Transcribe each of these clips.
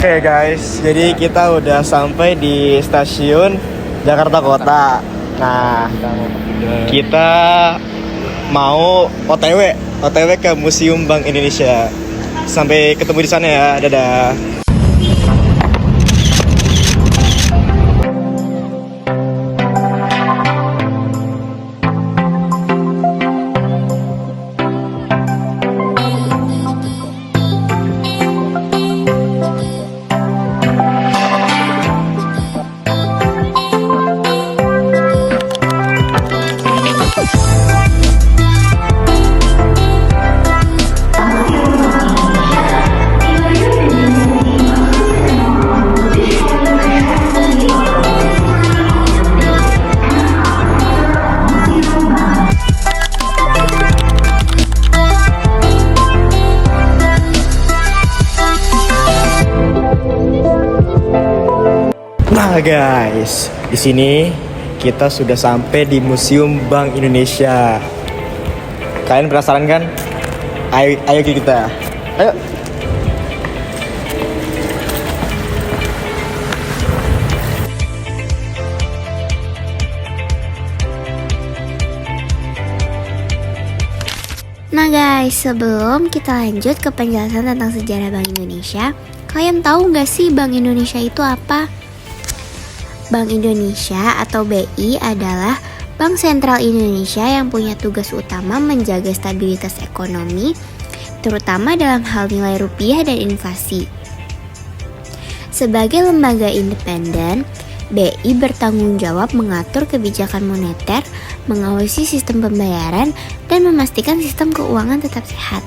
Oke guys, jadi kita udah sampai di stasiun Jakarta Kota. Nah, kita mau OTW ke Museum Bank Indonesia. Sampai ketemu di sana ya. Dadah. Nah guys, di sini kita sudah sampai di Museum Bank Indonesia. Kalian penasaran kan? Ayo kita. Ayo. Nah guys, sebelum kita lanjut ke penjelasan tentang sejarah Bank Indonesia, kalian tahu nggak sih Bank Indonesia itu apa? Bank Indonesia atau BI adalah Bank Sentral Indonesia yang punya tugas utama menjaga stabilitas ekonomi, terutama dalam hal nilai rupiah dan inflasi. Sebagai lembaga independen, BI bertanggung jawab mengatur kebijakan moneter, mengawasi sistem pembayaran, dan memastikan sistem keuangan tetap sehat.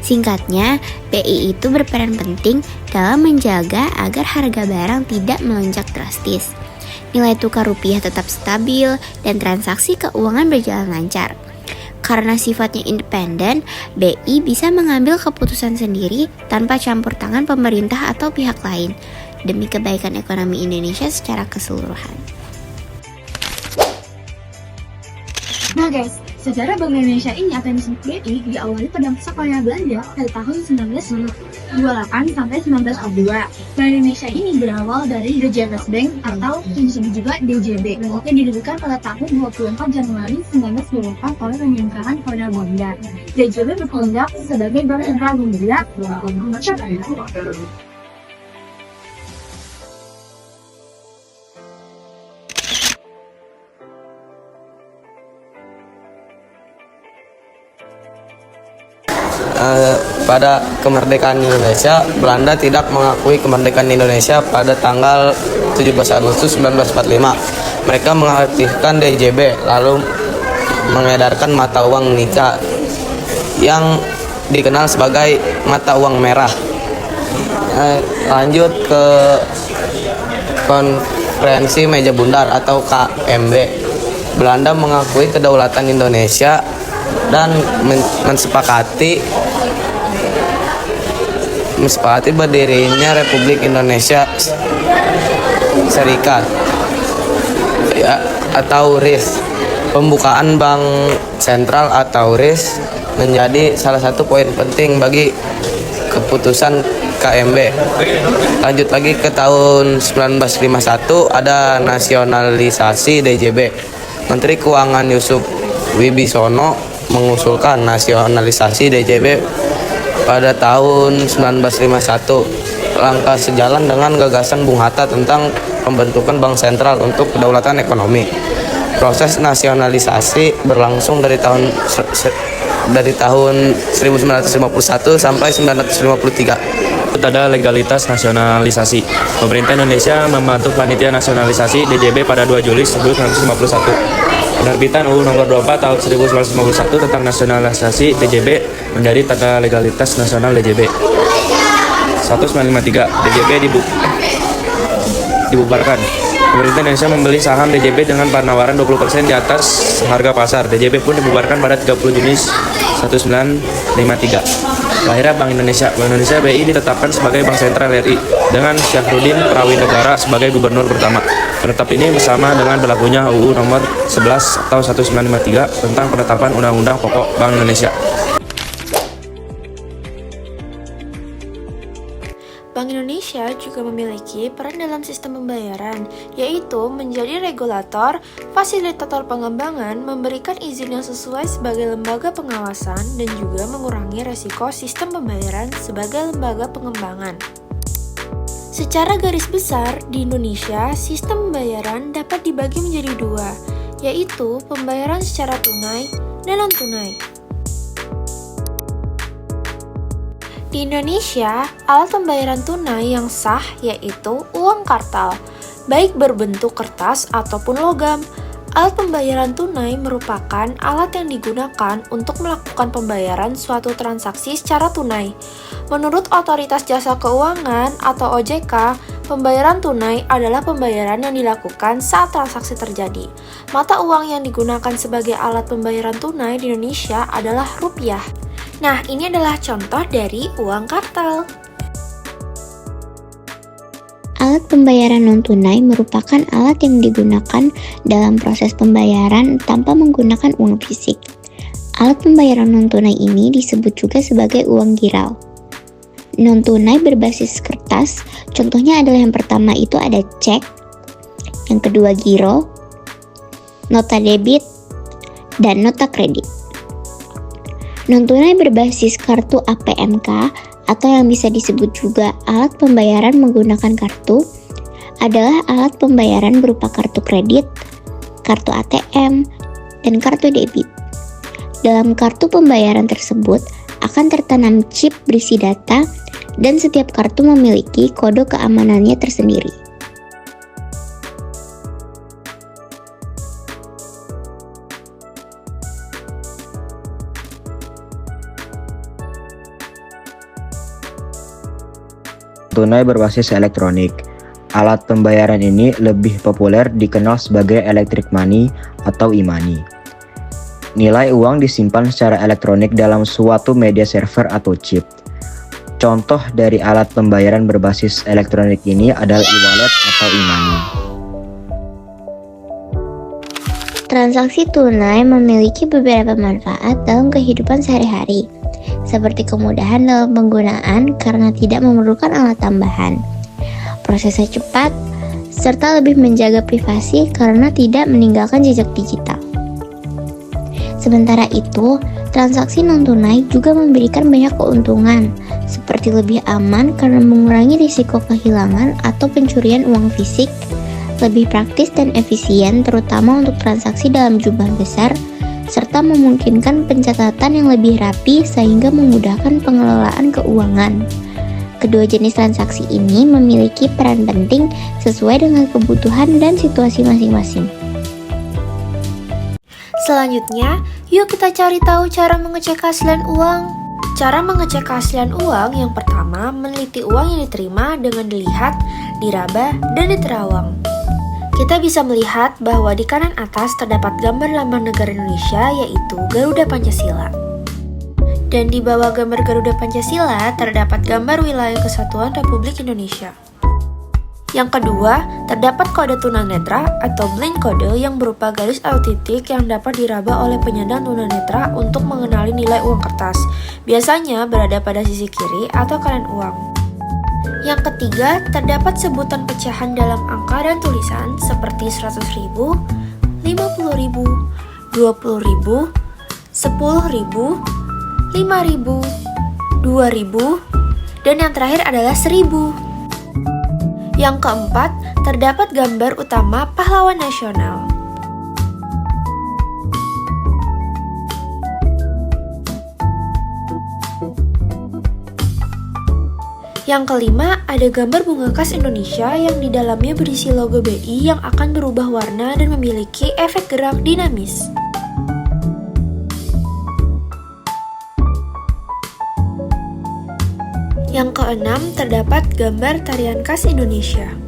Singkatnya, BI itu berperan penting dalam menjaga agar harga barang tidak melonjak drastis, nilai tukar rupiah tetap stabil, dan transaksi keuangan berjalan lancar. Karena sifatnya independen, BI bisa mengambil keputusan sendiri tanpa campur tangan pemerintah atau pihak lain, demi kebaikan ekonomi Indonesia secara keseluruhan. Nah guys, sejarah Bank Indonesia ini atau disebut BI diawali pada masa kolonial Belanda pada tahun 1928 sampai 1942. Bank Indonesia ini berawal dari The James Bank atau yang disebut juga DJB yang didirikan pada tahun 24 Januari 1924 oleh pemerintahan kolonial Belanda. DJB bertindak sebagai Bank Sentral Indonesia. Pada kemerdekaan Indonesia, Belanda tidak mengakui kemerdekaan Indonesia pada tanggal 17 Agustus 1945. Mereka mengaktifkan DJB lalu mengedarkan mata uang Nika yang dikenal sebagai mata uang merah. Lanjut ke Konferensi Meja Bundar atau KMB. Belanda mengakui kedaulatan Indonesia dan mensepakati berdirinya Republik Indonesia Serikat ya, atau RIS. Pembukaan Bank Sentral atau RIS menjadi salah satu poin penting bagi keputusan KMB. Lanjut lagi ke tahun 1951 ada nasionalisasi DJB. Menteri Keuangan Yusuf Wibisono mengusulkan nasionalisasi DJB pada tahun 1951. Langkah sejalan dengan gagasan Bung Hatta tentang pembentukan Bank Sentral untuk kedaulatan ekonomi. Proses nasionalisasi berlangsung dari tahun 1951 sampai 1953. Ada legalitas nasionalisasi. Pemerintah Indonesia membantu panitia nasionalisasi DJB pada 2 Juli 1951. Penerbitan UU Nomor 24 Tahun 1951 tentang nasionalisasi DJB menjadi tanda legalitas nasional DJB. 1953 DJB dibubarkan. Pemerintah Indonesia membeli saham DJB dengan penawaran 20% di atas harga pasar. DJB pun dibubarkan pada 30 Juni 1953. Lahirnya Bank Indonesia. Bank Indonesia BI ditetapkan sebagai Bank Sentral RI dengan Syafruddin Prawinegara sebagai gubernur pertama. Penetap ini bersama dengan berlakunya UU Nomor 11 atau 1953 tentang penetapan Undang-Undang Pokok Bank Indonesia. Indonesia juga memiliki peran dalam sistem pembayaran, yaitu menjadi regulator, fasilitator pengembangan, memberikan izin yang sesuai sebagai lembaga pengawasan, dan juga mengurangi resiko sistem pembayaran sebagai lembaga pengembangan. Secara garis besar, di Indonesia, sistem pembayaran dapat dibagi menjadi dua, yaitu pembayaran secara tunai dan non-tunai. Di Indonesia, alat pembayaran tunai yang sah yaitu uang kartal, baik berbentuk kertas ataupun logam. Alat pembayaran tunai merupakan alat yang digunakan untuk melakukan pembayaran suatu transaksi secara tunai. Menurut Otoritas Jasa Keuangan atau OJK, pembayaran tunai adalah pembayaran yang dilakukan saat transaksi terjadi. Mata uang yang digunakan sebagai alat pembayaran tunai di Indonesia adalah rupiah. Nah, ini adalah contoh dari uang kartal. Alat pembayaran non-tunai merupakan alat yang digunakan dalam proses pembayaran tanpa menggunakan uang fisik. Alat pembayaran non-tunai ini disebut juga sebagai uang giral. Non-tunai berbasis kertas, contohnya adalah yang pertama itu ada cek, yang kedua giro, nota debit, dan nota kredit. Non-tunai berbasis kartu APMK atau yang bisa disebut juga alat pembayaran menggunakan kartu adalah alat pembayaran berupa kartu kredit, kartu ATM, dan kartu debit. Dalam kartu pembayaran tersebut akan tertanam chip berisi data dan setiap kartu memiliki kode keamanannya tersendiri. Tunai berbasis elektronik. Alat pembayaran ini lebih populer dikenal sebagai electric money atau e-money. Nilai uang disimpan secara elektronik dalam suatu media server atau chip. Contoh dari alat pembayaran berbasis elektronik ini adalah e-wallet atau e-money. Transaksi tunai memiliki beberapa manfaat dalam kehidupan sehari-hari, seperti kemudahan dalam penggunaan karena tidak memerlukan alat tambahan, prosesnya cepat, serta lebih menjaga privasi karena tidak meninggalkan jejak digital. Sementara itu, transaksi non-tunai juga memberikan banyak keuntungan, seperti lebih aman karena mengurangi risiko kehilangan atau pencurian uang fisik, lebih praktis dan efisien terutama untuk transaksi dalam jumlah besar, serta memungkinkan pencatatan yang lebih rapi sehingga memudahkan pengelolaan keuangan. Kedua jenis transaksi ini memiliki peran penting sesuai dengan kebutuhan dan situasi masing-masing. Selanjutnya, yuk kita cari tahu cara mengecek keaslian uang. Cara mengecek keaslian uang yang pertama, meneliti uang yang diterima dengan dilihat, diraba, dan diterawang. Kita bisa melihat bahwa di kanan atas terdapat gambar lambang negara Indonesia yaitu Garuda Pancasila. Dan di bawah gambar Garuda Pancasila terdapat gambar wilayah kesatuan Republik Indonesia. Yang kedua, terdapat kode tunanetra atau blind code yang berupa garis atau titik yang dapat diraba oleh penyandang tunanetra untuk mengenali nilai uang kertas. Biasanya berada pada sisi kiri atau kanan uang. Yang ketiga, terdapat sebutan pecahan dalam angka dan tulisan seperti 100.000, 50.000, 20.000, 10.000, 5.000, 2.000, dan yang terakhir adalah 1.000. Yang keempat, terdapat gambar utama pahlawan nasional. Yang kelima, ada gambar bunga khas Indonesia yang di dalamnya berisi logo BI yang akan berubah warna dan memiliki efek gerak dinamis. Yang keenam, terdapat gambar tarian khas Indonesia.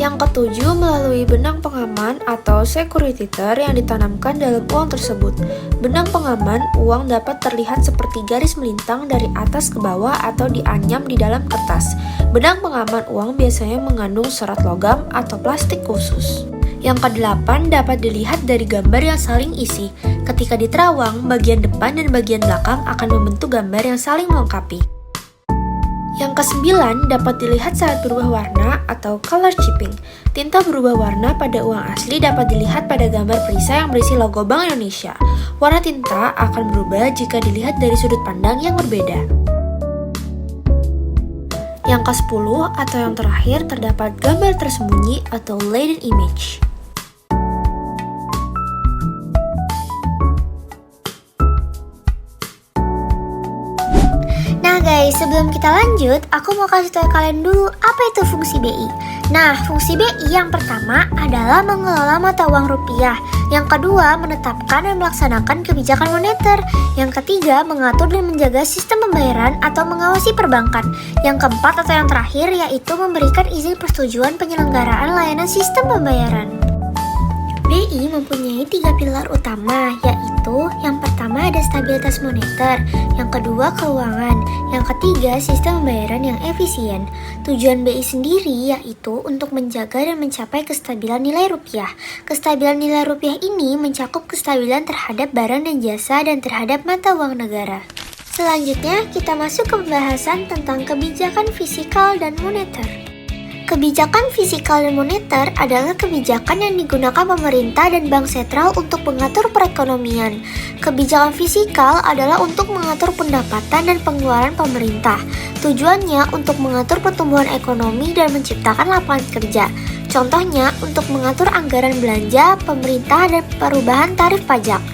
Yang ketujuh, melalui benang pengaman atau securitizer yang ditanamkan dalam uang tersebut. Benang pengaman uang dapat terlihat seperti garis melintang dari atas ke bawah atau dianyam di dalam kertas. Benang pengaman uang biasanya mengandung serat logam atau plastik khusus. Yang kedelapan, dapat dilihat dari gambar yang saling isi. Ketika diterawang, bagian depan dan bagian belakang akan membentuk gambar yang saling melengkapi. Yang kesembilan dapat dilihat saat berubah warna atau color chipping. Tinta berubah warna pada uang asli dapat dilihat pada gambar perisai yang berisi logo Bank Indonesia. Warna tinta akan berubah jika dilihat dari sudut pandang yang berbeda. Yang ke-10 atau yang terakhir terdapat gambar tersembunyi atau latent image. Nah guys, sebelum kita lanjut, aku mau kasih tahu kalian dulu apa itu fungsi BI. Nah, fungsi BI yang pertama adalah mengelola mata uang rupiah. Yang kedua, menetapkan dan melaksanakan kebijakan moneter. Yang ketiga, mengatur dan menjaga sistem pembayaran atau mengawasi perbankan. Yang keempat atau yang terakhir yaitu memberikan izin persetujuan penyelenggaraan layanan sistem pembayaran. BI mempunyai 3 pilar utama, yaitu yang pertama ada stabilitas moneter, yang kedua keuangan, yang ketiga sistem pembayaran yang efisien. Tujuan BI sendiri yaitu untuk menjaga dan mencapai kestabilan nilai rupiah. Kestabilan nilai rupiah ini mencakup kestabilan terhadap barang dan jasa dan terhadap mata uang negara. Selanjutnya, kita masuk ke pembahasan tentang kebijakan fiskal dan moneter. Kebijakan fiskal dan moneter adalah kebijakan yang digunakan pemerintah dan bank sentral untuk mengatur perekonomian. Kebijakan fiskal adalah untuk mengatur pendapatan dan pengeluaran pemerintah. Tujuannya untuk mengatur pertumbuhan ekonomi dan menciptakan lapangan kerja. Contohnya untuk mengatur anggaran belanja pemerintah dan perubahan tarif pajak.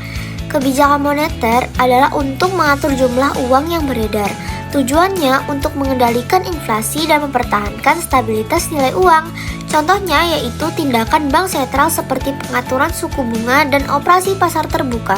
Kebijakan moneter adalah untuk mengatur jumlah uang yang beredar. Tujuannya untuk mengendalikan inflasi dan mempertahankan stabilitas nilai uang. Contohnya yaitu tindakan bank sentral seperti pengaturan suku bunga dan operasi pasar terbuka.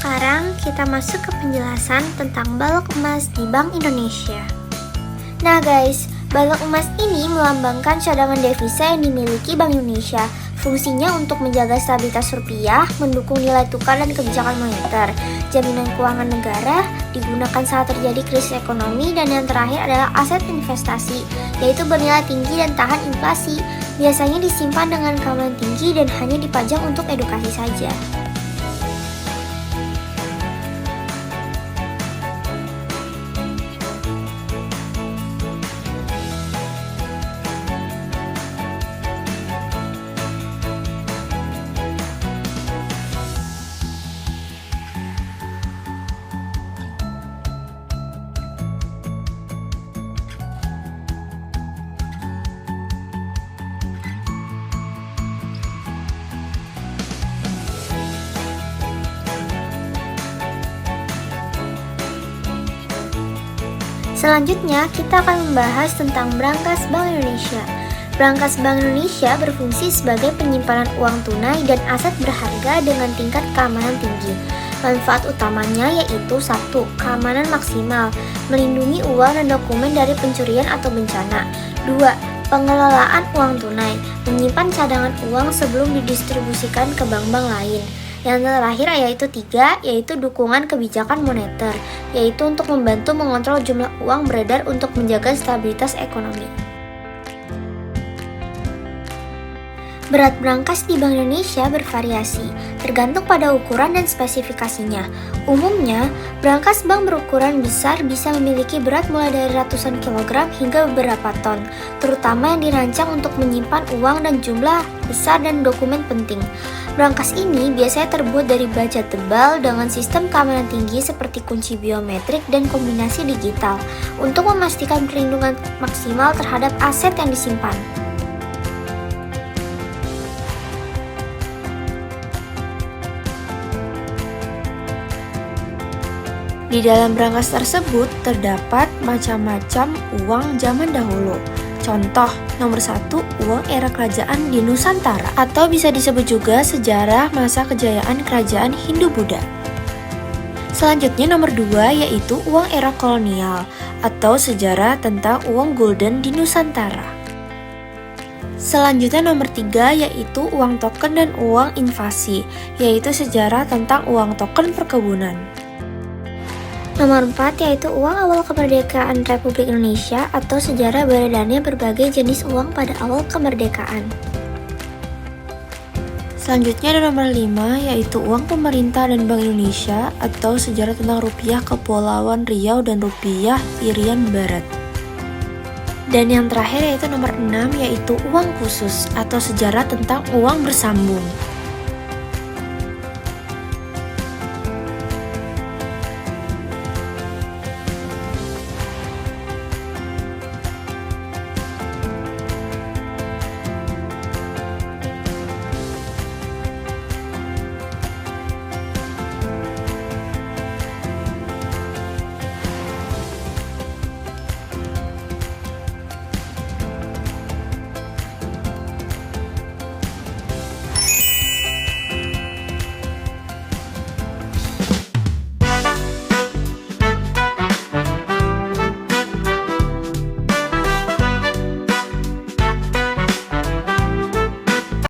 Sekarang kita masuk ke penjelasan tentang balok emas di Bank Indonesia. Nah guys, balok emas ini melambangkan cadangan devisa yang dimiliki Bank Indonesia. Fungsinya untuk menjaga stabilitas rupiah, mendukung nilai tukar dan kebijakan moneter. Jaminan keuangan negara digunakan saat terjadi krisis ekonomi, dan yang terakhir adalah aset investasi, yaitu bernilai tinggi dan tahan inflasi. Biasanya disimpan dengan keamanan tinggi dan hanya dipajang untuk edukasi saja. Selanjutnya, kita akan membahas tentang Brankas Bank Indonesia. Brankas Bank Indonesia berfungsi sebagai penyimpanan uang tunai dan aset berharga dengan tingkat keamanan tinggi. Manfaat utamanya yaitu 1. Keamanan maksimal, melindungi uang dan dokumen dari pencurian atau bencana. 2. Pengelolaan uang tunai, menyimpan cadangan uang sebelum didistribusikan ke bank-bank lain. Yang terakhir yaitu 3, yaitu dukungan kebijakan moneter, yaitu untuk membantu mengontrol jumlah uang beredar untuk menjaga stabilitas ekonomi. Berat brankas di Bank Indonesia bervariasi, tergantung pada ukuran dan spesifikasinya. Umumnya, brankas bank berukuran besar bisa memiliki berat mulai dari ratusan kilogram hingga beberapa ton, terutama yang dirancang untuk menyimpan uang dan jumlah besar dan dokumen penting. Brankas ini biasanya terbuat dari baja tebal dengan sistem keamanan tinggi seperti kunci biometrik dan kombinasi digital untuk memastikan perlindungan maksimal terhadap aset yang disimpan. Di dalam brankas tersebut terdapat macam-macam uang zaman dahulu. Contoh, nomor 1, uang era kerajaan di Nusantara, atau bisa disebut juga sejarah masa kejayaan kerajaan Hindu-Buddha. Selanjutnya nomor 2 yaitu uang era kolonial, atau sejarah tentang uang gulden di Nusantara. Selanjutnya nomor 3 yaitu uang token dan uang invasi, yaitu sejarah tentang uang token perkebunan. Nomor 4 yaitu uang awal kemerdekaan Republik Indonesia atau sejarah beredarnya berbagai jenis uang pada awal kemerdekaan. Selanjutnya ada nomor 5 yaitu uang pemerintah dan Bank Indonesia atau sejarah tentang rupiah Kepulauan Riau dan rupiah Irian Barat. Dan yang terakhir yaitu nomor 6 yaitu uang khusus atau sejarah tentang uang bersambung.